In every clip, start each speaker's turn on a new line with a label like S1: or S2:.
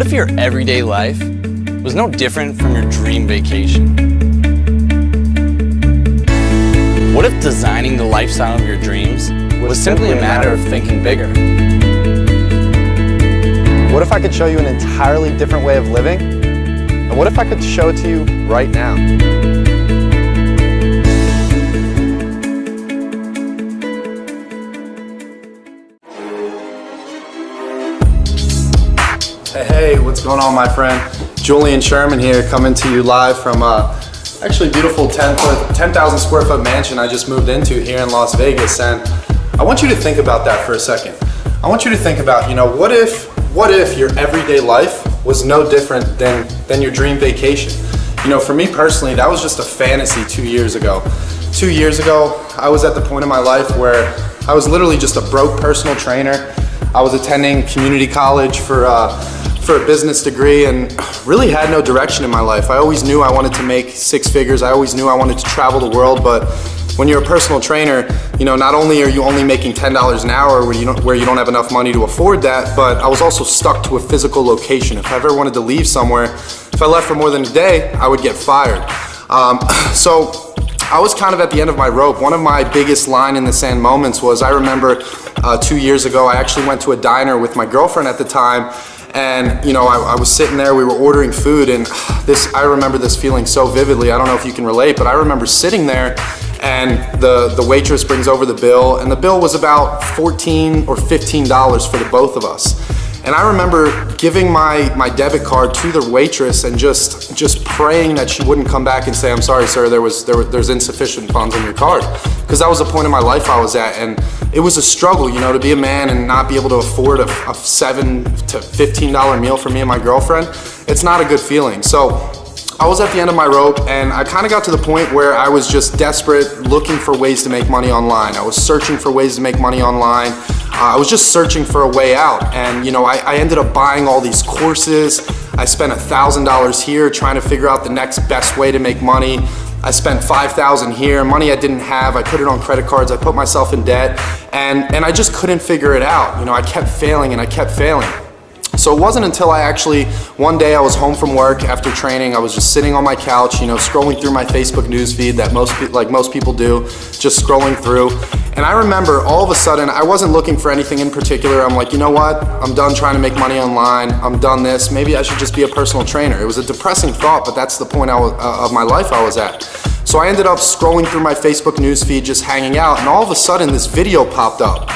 S1: What if your everyday life was no different from your dream vacation? What if designing the lifestyle of your dreams was simply a matter of thinking bigger?
S2: What if I could show you an entirely different way of living? And what if I could show it to you right now? Hey, what's going on, my friend? Julian Sherman here, coming to you live from actually beautiful 10,000 square foot mansion I just moved into here in Las Vegas. And I want you to think about that for a second. I want you to think about, what if your everyday life was no different than your dream vacation? For me personally, that was just a fantasy 2 years ago. 2 years ago, I was at the point in my life where I was literally just a broke personal trainer. I was attending community college for a business degree and really had no direction in my life. I always knew I wanted to make six figures. I always knew I wanted to travel the world, but when you're a personal trainer, not only are you only making $10 an hour where you don't have enough money to afford that, but I was also stuck to a physical location. If I ever wanted to leave somewhere, if I left for more than a day, I would get fired. So I was kind of at the end of my rope. One of my biggest line in the sand moments was, I remember 2 years ago, I actually went to a diner with my girlfriend at the time. And I was sitting there, we were ordering food, and I remember this feeling so vividly. I don't know if you can relate, but I remember sitting there and the waitress brings over the bill, and the bill was about $14 or $15 for the both of us. And I remember giving my debit card to the waitress and just praying that she wouldn't come back and say, "I'm sorry, sir, there's insufficient funds on your card." Because that was the point in my life I was at, and it was a struggle, to be a man and not be able to afford a $7 to $15 meal for me and my girlfriend. It's not a good feeling. So I was at the end of my rope, and I kind of got to the point where I was just desperate, looking for ways to make money online. I was searching for ways to make money online. I was just searching for a way out, and I ended up buying all these courses. I spent $1,000 here trying to figure out the next best way to make money. I spent $5,000 here, money I didn't have. I put it on credit cards. I put myself in debt, and I just couldn't figure it out. I kept failing and I kept failing. So it wasn't until one day I was home from work after training. I was just sitting on my couch, scrolling through my Facebook news feed that most people do, just scrolling through. And I remember all of a sudden, I wasn't looking for anything in particular. I'm like, you know what? I'm done trying to make money online. I'm done this. Maybe I should just be a personal trainer. It was a depressing thought, but that's the point of my life I was at. So I ended up scrolling through my Facebook news feed, just hanging out, and all of a sudden this video popped up.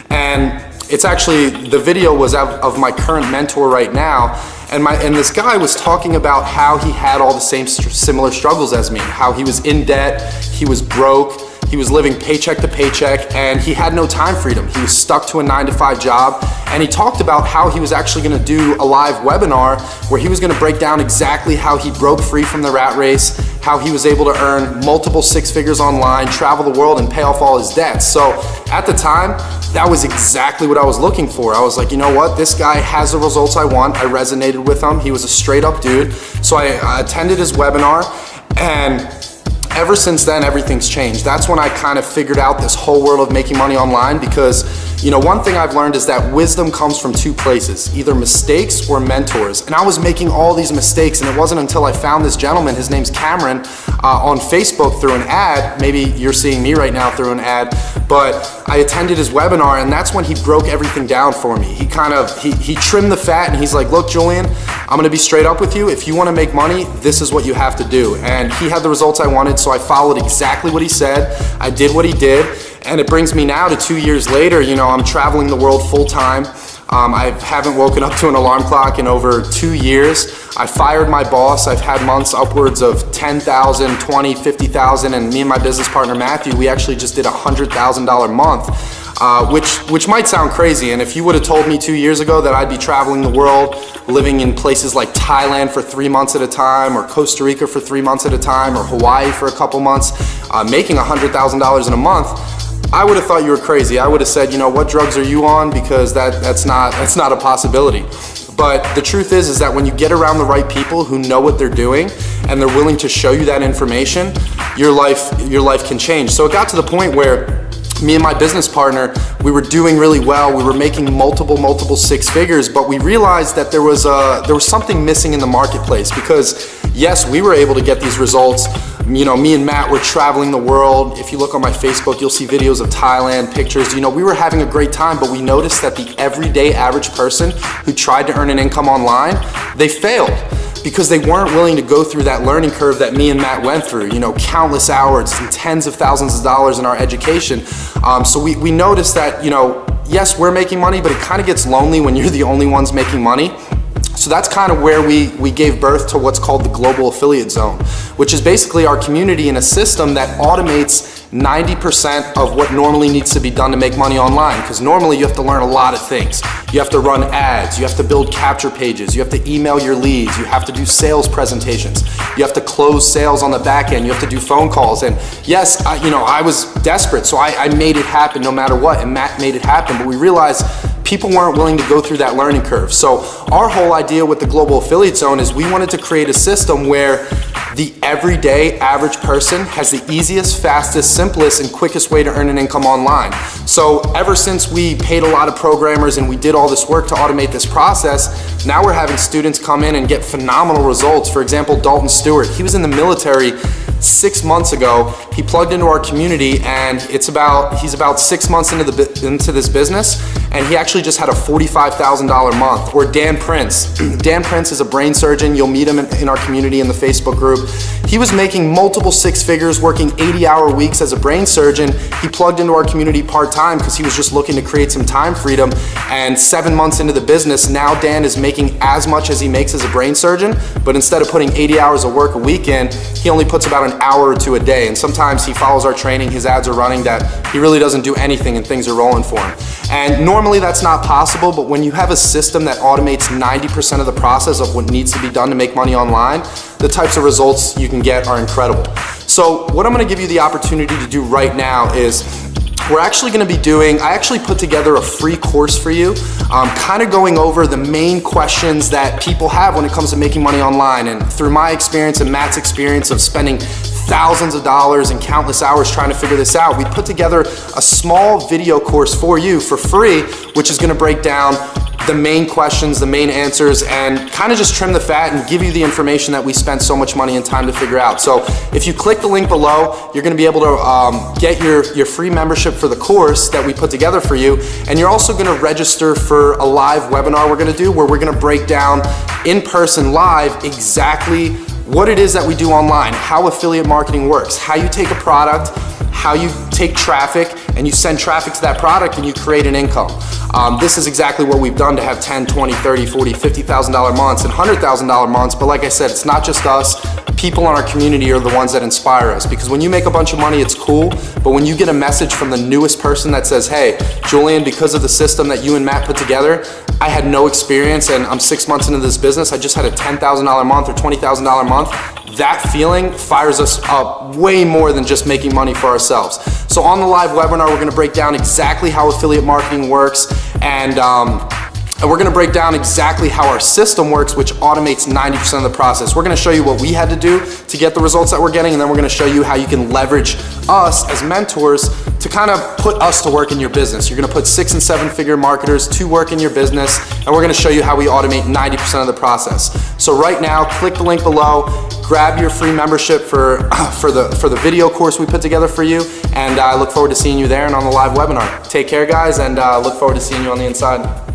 S2: And the video was of my current mentor right now, and this guy was talking about how he had all the same similar struggles as me, how he was in debt, he was broke, he was living paycheck to paycheck, and he had no time freedom. He was stuck to a 9-to-5 job, and he talked about how he was actually gonna do a live webinar where he was gonna break down exactly how he broke free from the rat race, how he was able to earn multiple six figures online, travel the world, and pay off all his debts. So at the time, that was exactly what I was looking for. I was like, you know what? This guy has the results I want. I resonated with him. He was a straight up dude. So I attended his webinar, and ever since then, everything's changed. That's when I kind of figured out this whole world of making money online, because one thing I've learned is that wisdom comes from two places, either mistakes or mentors. And I was making all these mistakes, and it wasn't until I found this gentleman, his name's Cameron, on Facebook through an ad. Maybe you're seeing me right now through an ad, but I attended his webinar, and that's when he broke everything down for me. He trimmed the fat, and he's like, look, Julian, I'm gonna be straight up with you. If you wanna make money, this is what you have to do. And he had the results I wanted, so I followed exactly what he said. I did what he did, and it brings me now to 2 years later. I'm traveling the world full time. I haven't woken up to an alarm clock in over 2 years. I fired my boss. I've had months upwards of 10,000, 20, 50,000, and me and my business partner Matthew, we actually just did a $100,000 month, which might sound crazy. And if you would have told me 2 years ago that I'd be traveling the world, living in places like Thailand for 3 months at a time, or Costa Rica for 3 months at a time, or Hawaii for a couple months, making $100,000 in a month, I would have thought you were crazy. I would have said, what drugs are you on? Because that's not a possibility. But the truth is that when you get around the right people who know what they're doing and they're willing to show you that information, your life can change. So it got to the point where me and my business partner, we were doing really well. We were making multiple six figures, but we realized that there was something missing in the marketplace, because yes, we were able to get these results. You know, me and Matt were traveling the world. If you look on my Facebook, you'll see videos of Thailand, pictures. You know, we were having a great time, but we noticed that the everyday average person who tried to earn an income online, they failed, because they weren't willing to go through that learning curve that me and Matt went through, you know, countless hours and tens of thousands of dollars in our education. So we noticed that, you know, yes, we're making money, but it kind of gets lonely when you're the only ones making money. So that's kind of where we gave birth to what's called the Global Affiliate Zone, which is basically our community in a system that automates 90% of what normally needs to be done to make money online. Because normally you have to learn a lot of things. You have to run ads, you have to build capture pages, you have to email your leads, you have to do sales presentations, you have to close sales on the back end, you have to do phone calls. And yes, I was desperate, so I made it happen no matter what, and Matt made it happen, but we realized people weren't willing to go through that learning curve. So our whole idea with the Global Affiliate Zone is we wanted to create a system where the everyday average person has the easiest, fastest, simplest, and quickest way to earn an income online. So ever since we paid a lot of programmers and we did all this work to automate this process, now we're having students come in and get phenomenal results. For example, Dalton Stewart, he was in the military 6 months ago. He plugged into our community, and he's about 6 months into this business, and he actually just had a $45,000 month. Or Dan Prince. Dan Prince is a brain surgeon. You'll meet him in our community in the Facebook group. He was making multiple six figures, working 80-hour weeks as a brain surgeon. He plugged into our community part-time because he was just looking to create some time freedom. And 7 months into the business, now Dan is making as much as he makes as a brain surgeon, but instead of putting 80 hours of work a week in, he only puts about an hour or two a day. And sometimes he follows our training, his ads are running, that he really doesn't do anything and things are rolling for him. And normally that's not possible, but when you have a system that automates 90% of the process of what needs to be done to make money online, the types of results you can get are incredible. So what I'm gonna give you the opportunity to do right now is we're actually gonna be I actually put together a free course for you, kind of going over the main questions that people have when it comes to making money online. And through my experience and Matt's experience of spending thousands of dollars and countless hours trying to figure this out, we put together a small video course for you for free, which is gonna break down the main questions, the main answers, and kind of just trim the fat and give you the information that we spent so much money and time to figure out. So if you click the link below, you're gonna be able to get your free membership for the course that we put together for you, and you're also gonna register for a live webinar we're gonna do, where we're gonna break down in person live exactly what it is that we do online, how affiliate marketing works, how you take a product, how you take traffic and you send traffic to that product and you create an income. This is exactly what we've done to have 10, 20, 30, 40, $50,000 months and $100,000 months. But like I said, it's not just us. People in our community are the ones that inspire us, because when you make a bunch of money, it's cool. But when you get a message from the newest person that says, hey, Julian, because of the system that you and Matt put together, I had no experience and I'm 6 months into this business, I just had a $10,000 month or $20,000 month, that feeling fires us up way more than just making money for ourselves. So on the live webinar, we're gonna break down exactly how affiliate marketing works, and we're gonna break down exactly how our system works, which automates 90% of the process. We're gonna show you what we had to do to get the results that we're getting, and then we're gonna show you how you can leverage us as mentors to kind of put us to work in your business. You're gonna put 6 and 7 figure marketers to work in your business, and we're gonna show you how we automate 90% of the process. So right now, click the link below, grab your free membership for the video course we put together for you, and I look forward to seeing you there and on the live webinar. Take care, guys, and look forward to seeing you on the inside.